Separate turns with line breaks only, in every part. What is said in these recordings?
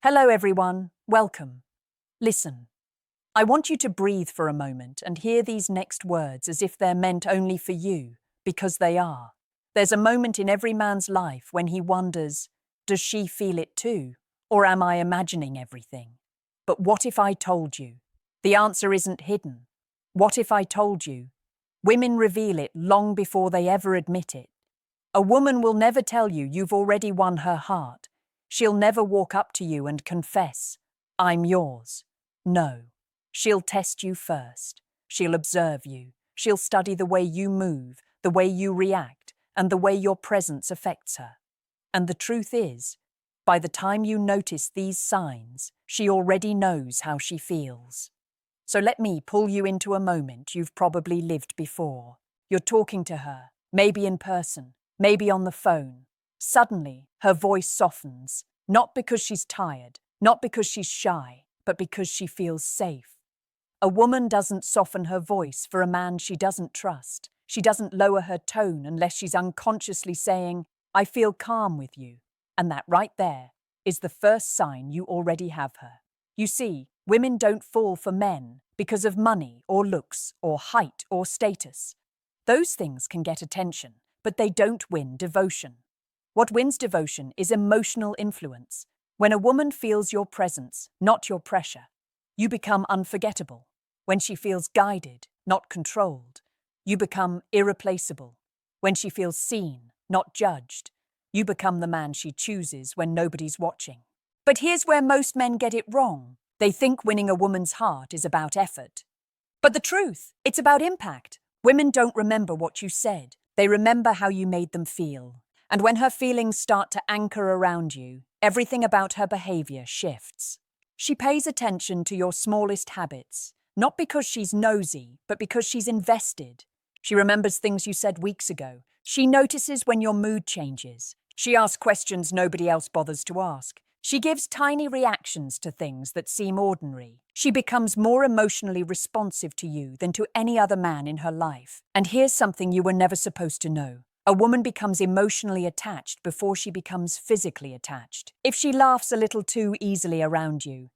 Hello, everyone. Welcome. Listen, I want you to breathe for a moment and hear these next words as if they're meant only for you, because they are. There's a moment in every man's life when he wonders, does she feel it too? Or am I imagining everything? But what if I told you? The answer isn't hidden. What if I told you? Women reveal it long before they ever admit it. A woman will never tell you you've already won her heart. She'll never walk up to you and confess, I'm yours. No, she'll test you first. She'll observe you. She'll study the way you move, the way you react, and the way your presence affects her. And the truth is, by the time you notice these signs, she already knows how she feels. So let me pull you into a moment you've probably lived before. You're talking to her, maybe in person, maybe on the phone. Suddenly, her voice softens, not because she's tired, not because she's shy, but because she feels safe. A woman doesn't soften her voice for a man she doesn't trust. She doesn't lower her tone unless she's unconsciously saying, I feel calm with you. And that right there is the first sign you already have her. You see, women don't fall for men because of money or looks or height or status. Those things can get attention, but they don't win devotion. What wins devotion is emotional influence. When a woman feels your presence, not your pressure, you become unforgettable. When she feels guided, not controlled, you become irreplaceable. When she feels seen, not judged, you become the man she chooses when nobody's watching. But here's where most men get it wrong. They think winning a woman's heart is about effort. But the truth, it's about impact. Women don't remember what you said. They remember how you made them feel. And when her feelings start to anchor around you, everything about her behavior shifts. She pays attention to your smallest habits, not because she's nosy, but because she's invested. She remembers things you said weeks ago. She notices when your mood changes. She asks questions nobody else bothers to ask. She gives tiny reactions to things that seem ordinary. She becomes more emotionally responsive to you than to any other man in her life. And here's something you were never supposed to know. A woman becomes emotionally attached before she becomes physically attached. If she laughs a little too easily around you,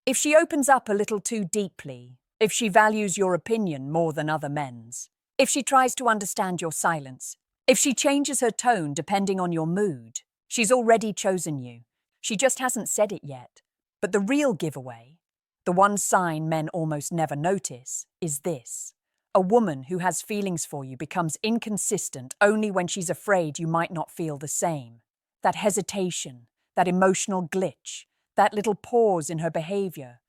if she opens up a little too deeply, if she values your opinion more than other men's, if she tries to understand your silence, if she changes her tone depending on your mood, she's already chosen you. She just hasn't said it yet. But the real giveaway, the one sign men almost never notice, is this. A woman who has feelings for you becomes inconsistent only when she's afraid you might not feel the same. That hesitation, that emotional glitch, that little pause in her behavior.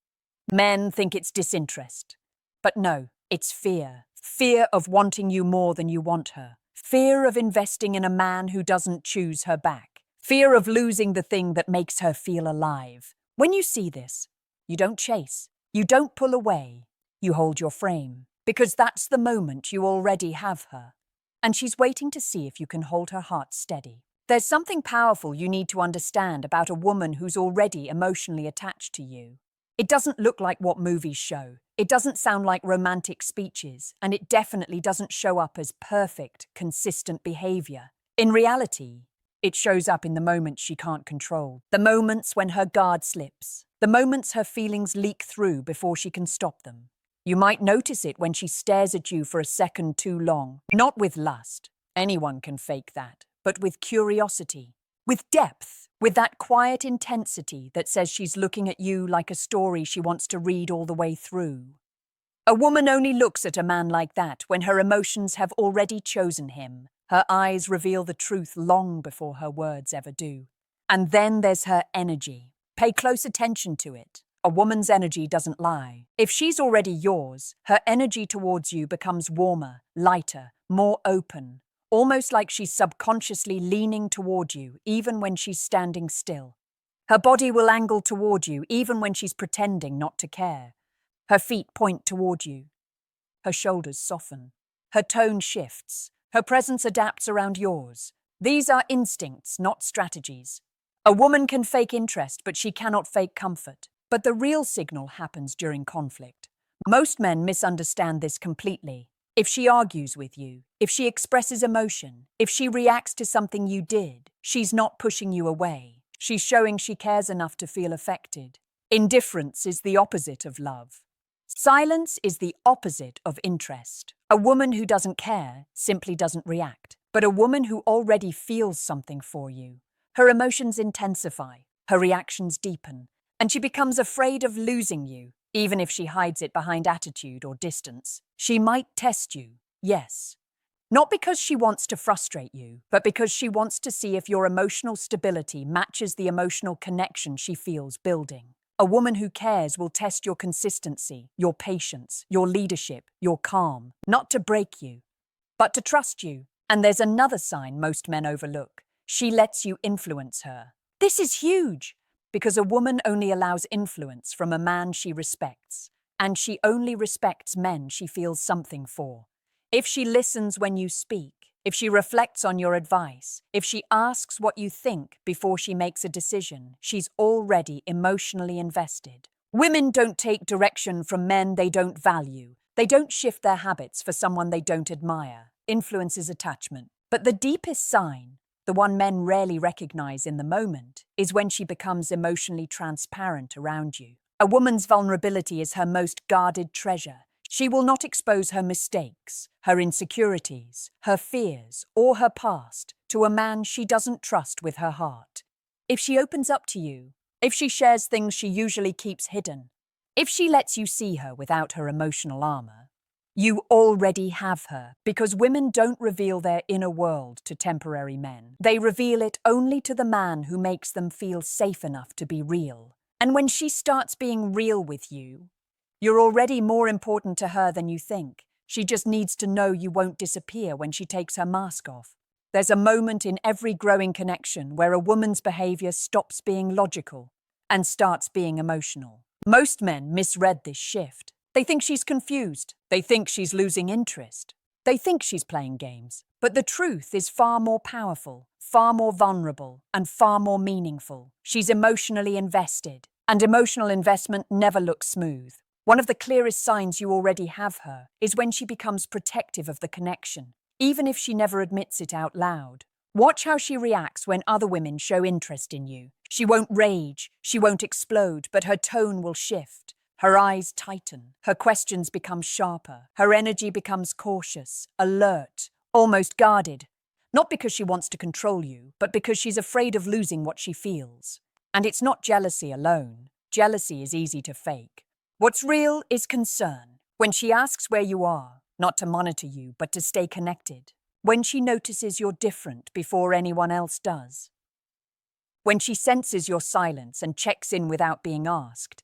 Men think it's disinterest. But no, it's fear. Fear of wanting you more than you want her. Fear of investing in a man who doesn't choose her back. Fear of losing the thing that makes her feel alive. When you see this, you don't chase. You don't pull away. You hold your frame. Because that's the moment you already have her. And she's waiting to see if you can hold her heart steady. There's something powerful you need to understand about a woman who's already emotionally attached to you. It doesn't look like what movies show. It doesn't sound like romantic speeches, and it definitely doesn't show up as perfect, consistent behavior. In reality, it shows up in the moments she can't control. The moments when her guard slips. The moments her feelings leak through before she can stop them. You might notice it when she stares at you for a second too long. Not with lust. Anyone can fake that. But with curiosity. With depth. With that quiet intensity that says she's looking at you like a story she wants to read all the way through. A woman only looks at a man like that when her emotions have already chosen him. Her eyes reveal the truth long before her words ever do. And then there's her energy. Pay close attention to it. A woman's energy doesn't lie. If she's already yours, her energy towards you becomes warmer, lighter, more open, almost like she's subconsciously leaning toward you, even when she's standing still. Her body will angle toward you, even when she's pretending not to care. Her feet point toward you. Her shoulders soften. Her tone shifts. Her presence adapts around yours. These are instincts, not strategies. A woman can fake interest, but she cannot fake comfort. But the real signal happens during conflict. Most men misunderstand this completely. If she argues with you, if she expresses emotion, if she reacts to something you did, she's not pushing you away. She's showing she cares enough to feel affected. Indifference is the opposite of love. Silence is the opposite of interest. A woman who doesn't care simply doesn't react. But a woman who already feels something for you, her emotions intensify, her reactions deepen, and she becomes afraid of losing you, even if she hides it behind attitude or distance. She might test you, yes. Not because she wants to frustrate you, but because she wants to see if your emotional stability matches the emotional connection she feels building. A woman who cares will test your consistency, your patience, your leadership, your calm, not to break you, but to trust you. And there's another sign most men overlook. She lets you influence her. This is huge, because a woman only allows influence from a man she respects, and she only respects men she feels something for. If she listens when you speak, if she reflects on your advice, if she asks what you think before she makes a decision, she's already emotionally invested. Women don't take direction from men they don't value. They don't shift their habits for someone they don't admire. Influence is attachment. But the deepest sign, the one men rarely recognize in the moment, is when she becomes emotionally transparent around you. A woman's vulnerability is her most guarded treasure. She will not expose her mistakes, her insecurities, her fears, or her past to a man she doesn't trust with her heart. If she opens up to you, if she shares things she usually keeps hidden, if she lets you see her without her emotional armor, you already have her, because women don't reveal their inner world to temporary men. They reveal it only to the man who makes them feel safe enough to be real. And when she starts being real with you, you're already more important to her than you think. She just needs to know you won't disappear when she takes her mask off. There's a moment in every growing connection where a woman's behavior stops being logical and starts being emotional. Most men misread this shift. They think she's confused. They think she's losing interest. They think she's playing games. But the truth is far more powerful, far more vulnerable, and far more meaningful. She's emotionally invested, and emotional investment never looks smooth. One of the clearest signs you already have her is when she becomes protective of the connection, even if she never admits it out loud. Watch how she reacts when other women show interest in you. She won't rage, she won't explode, but her tone will shift. Her eyes tighten, her questions become sharper, her energy becomes cautious, alert, almost guarded. Not because she wants to control you, but because she's afraid of losing what she feels. And it's not jealousy alone. Jealousy is easy to fake. What's real is concern. When she asks where you are, not to monitor you, but to stay connected. When she notices you're different before anyone else does. When she senses your silence and checks in without being asked.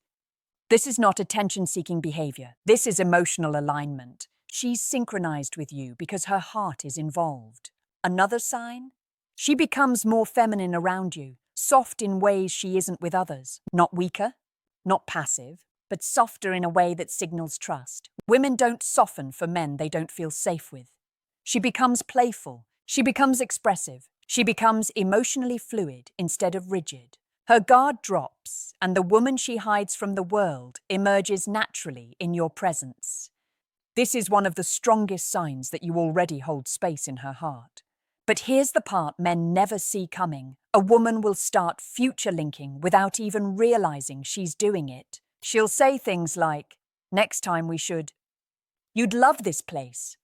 This is not attention-seeking behavior. This is emotional alignment. She's synchronized with you because her heart is involved. Another sign? She becomes more feminine around you, soft in ways she isn't with others. Not weaker, not passive, but softer in a way that signals trust. Women don't soften for men they don't feel safe with. She becomes playful. She becomes expressive. She becomes emotionally fluid instead of rigid. Her guard drops, and the woman she hides from the world emerges naturally in your presence. This is one of the strongest signs that you already hold space in her heart. But here's the part men never see coming. A woman will start future linking without even realizing she's doing it. She'll say things like, "Next time we should. You'd love this place.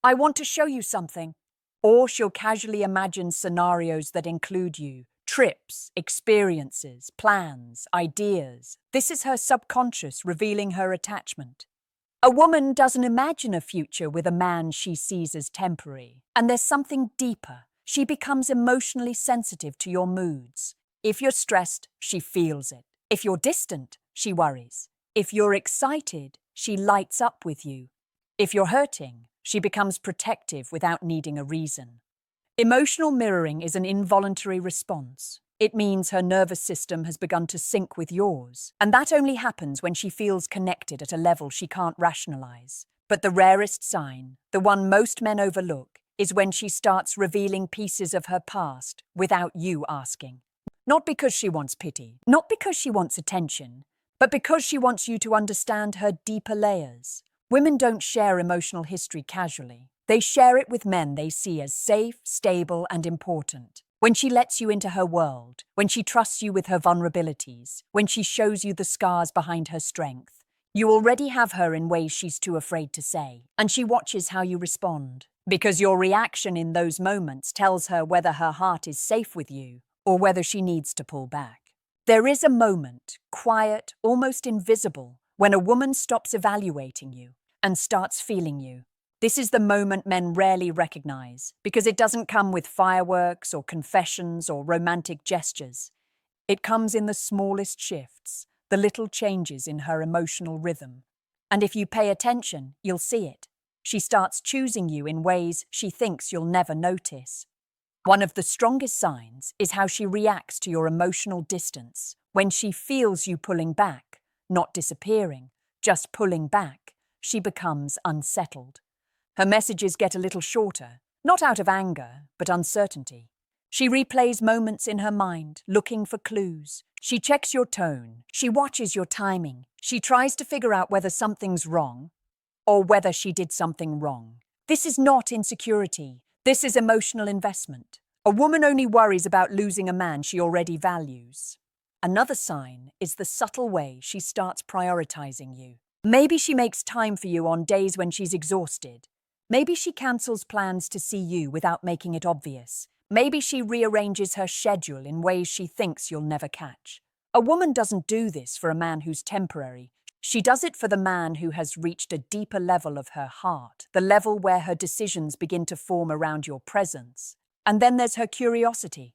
I want to show you something." Or she'll casually imagine scenarios that include you. Trips, experiences, plans, ideas. This is her subconscious revealing her attachment. A woman doesn't imagine a future with a man she sees as temporary. And there's something deeper. She becomes emotionally sensitive to your moods. If you're stressed, she feels it. If you're distant, she worries. If you're excited, she lights up with you. If you're hurting, she becomes protective without needing a reason. Emotional mirroring is an involuntary response. It means her nervous system has begun to sync with yours. And that only happens when she feels connected at a level she can't rationalize. But the rarest sign, the one most men overlook, is when she starts revealing pieces of her past without you asking. Not because she wants pity, not because she wants attention, but because she wants you to understand her deeper layers. Women don't share emotional history casually. They share it with men they see as safe, stable, and important. When she lets you into her world, when she trusts you with her vulnerabilities, when she shows you the scars behind her strength. You already have her in ways she's too afraid to say, and she watches how you respond. Because your reaction in those moments tells her whether her heart is safe with you or whether she needs to pull back. There is a moment, quiet, almost invisible, when a woman stops evaluating you and starts feeling you. This is the moment men rarely recognize because it doesn't come with fireworks or confessions or romantic gestures. It comes in the smallest shifts, the little changes in her emotional rhythm. And if you pay attention, you'll see it. She starts choosing you in ways she thinks you'll never notice. One of the strongest signs is how she reacts to your emotional distance. When she feels you pulling back, not disappearing, just pulling back, she becomes unsettled. Her messages get a little shorter, not out of anger, but uncertainty. She replays moments in her mind, looking for clues. She checks your tone. She watches your timing. She tries to figure out whether something's wrong or whether she did something wrong. This is not insecurity. This is emotional investment. A woman only worries about losing a man she already values. Another sign is the subtle way she starts prioritizing you. Maybe she makes time for you on days when she's exhausted. Maybe she cancels plans to see you without making it obvious. Maybe she rearranges her schedule in ways she thinks you'll never catch. A woman doesn't do this for a man who's temporary. She does it for the man who has reached a deeper level of her heart, the level where her decisions begin to form around your presence. And then there's her curiosity.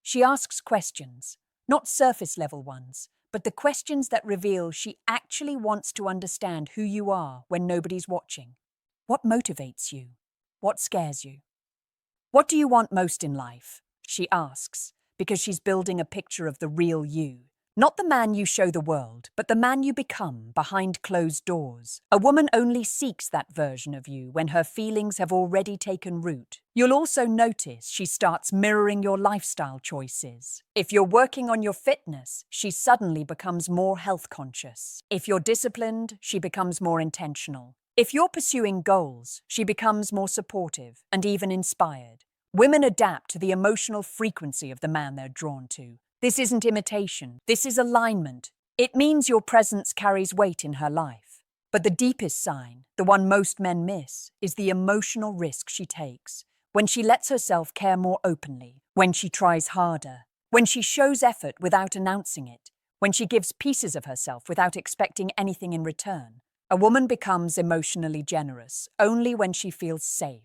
She asks questions, not surface-level ones, but the questions that reveal she actually wants to understand who you are when nobody's watching. What motivates you? What scares you? What do you want most in life? She asks, because she's building a picture of the real you. Not the man you show the world, but the man you become behind closed doors. A woman only seeks that version of you when her feelings have already taken root. You'll also notice she starts mirroring your lifestyle choices. If you're working on your fitness, she suddenly becomes more health conscious. If you're disciplined, she becomes more intentional. If you're pursuing goals, she becomes more supportive and even inspired. Women adapt to the emotional frequency of the man they're drawn to. This isn't imitation. This is alignment. It means your presence carries weight in her life. But the deepest sign, the one most men miss, is the emotional risk she takes. When she lets herself care more openly, when she tries harder, when she shows effort without announcing it, when she gives pieces of herself without expecting anything in return. A woman becomes emotionally generous only when she feels safe,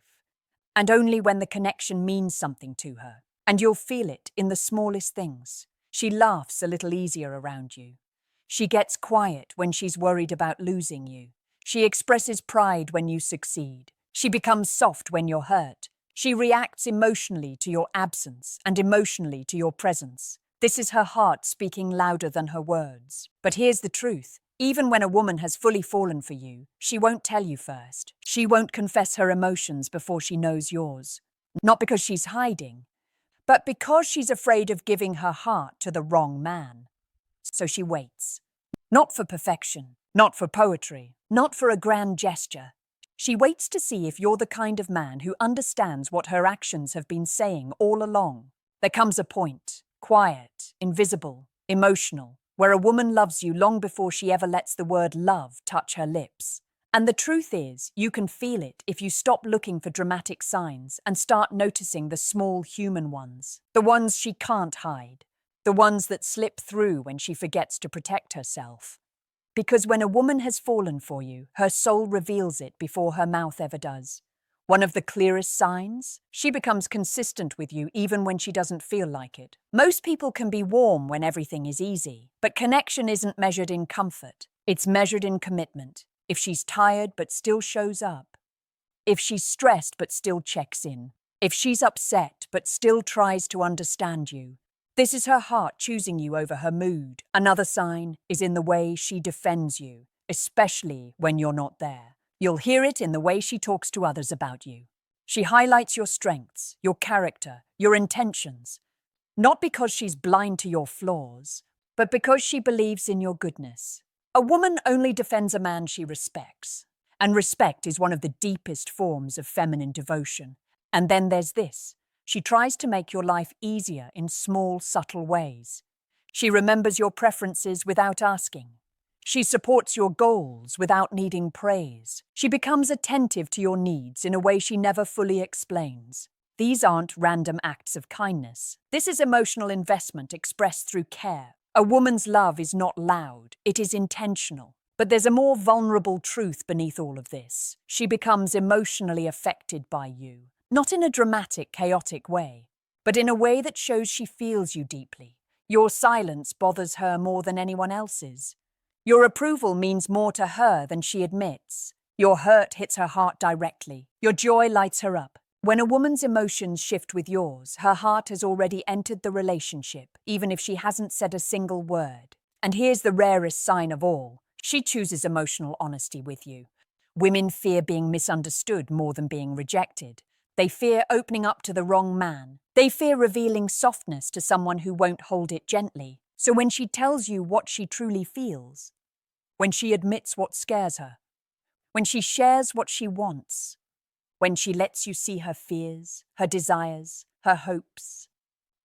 and only when the connection means something to her. And you'll feel it in the smallest things. She laughs a little easier around you. She gets quiet when she's worried about losing you. She expresses pride when you succeed. She becomes soft when you're hurt. She reacts emotionally to your absence and emotionally to your presence. This is her heart speaking louder than her words. But here's the truth. Even when a woman has fully fallen for you, she won't tell you first. She won't confess her emotions before she knows yours. Not because she's hiding, but because she's afraid of giving her heart to the wrong man. So she waits. Not for perfection, not for poetry, not for a grand gesture. She waits to see if you're the kind of man who understands what her actions have been saying all along. There comes a point, quiet, invisible, emotional, where a woman loves you long before she ever lets the word love touch her lips. And the truth is, you can feel it if you stop looking for dramatic signs and start noticing the small human ones, the ones she can't hide, the ones that slip through when she forgets to protect herself. Because when a woman has fallen for you, her soul reveals it before her mouth ever does. One of the clearest signs? She becomes consistent with you even when she doesn't feel like it. Most people can be warm when everything is easy, but connection isn't measured in comfort. It's measured in commitment. If she's tired but still shows up. If she's stressed but still checks in. If she's upset but still tries to understand you. This is her heart choosing you over her mood. Another sign is in the way she defends you, especially when you're not there. You'll hear it in the way she talks to others about you. She highlights your strengths, your character, your intentions. Not because she's blind to your flaws, but because she believes in your goodness. A woman only defends a man she respects. And respect is one of the deepest forms of feminine devotion. And then there's this. She tries to make your life easier in small, subtle ways. She remembers your preferences without asking. She supports your goals without needing praise. She becomes attentive to your needs in a way she never fully explains. These aren't random acts of kindness. This is emotional investment expressed through care. A woman's love is not loud, it is intentional. But there's a more vulnerable truth beneath all of this. She becomes emotionally affected by you, not in a dramatic, chaotic way, but in a way that shows she feels you deeply. Your silence bothers her more than anyone else's. Your approval means more to her than she admits. Your hurt hits her heart directly. Your joy lights her up. When a woman's emotions shift with yours, her heart has already entered the relationship, even if she hasn't said a single word. And here's the rarest sign of all. She chooses emotional honesty with you. Women fear being misunderstood more than being rejected. They fear opening up to the wrong man. They fear revealing softness to someone who won't hold it gently. So when she tells you what she truly feels, when she admits what scares her, when she shares what she wants, when she lets you see her fears, her desires, her hopes,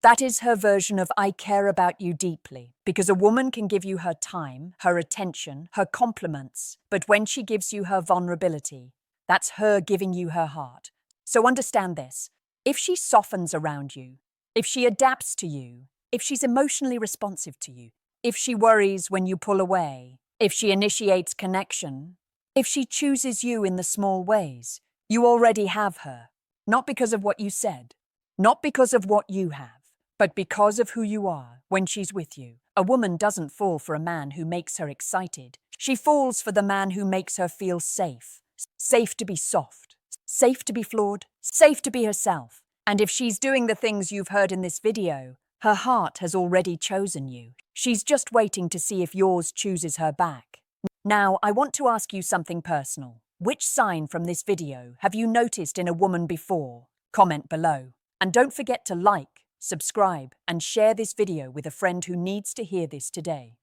that is her version of "I care about you deeply," because a woman can give you her time, her attention, her compliments, but when she gives you her vulnerability, that's her giving you her heart. So understand this. If she softens around you, if she adapts to you, if she's emotionally responsive to you, if she worries when you pull away, if she initiates connection, if she chooses you in the small ways, you already have her. Not because of what you said, not because of what you have, but because of who you are when she's with you. A woman doesn't fall for a man who makes her excited. She falls for the man who makes her feel safe. Safe to be soft, safe to be flawed, safe to be herself. And if she's doing the things you've heard in this video, her heart has already chosen you. She's just waiting to see if yours chooses her back. Now, I want to ask you something personal. Which sign from this video have you noticed in a woman before? Comment below. And don't forget to like, subscribe, and share this video with a friend who needs to hear this today.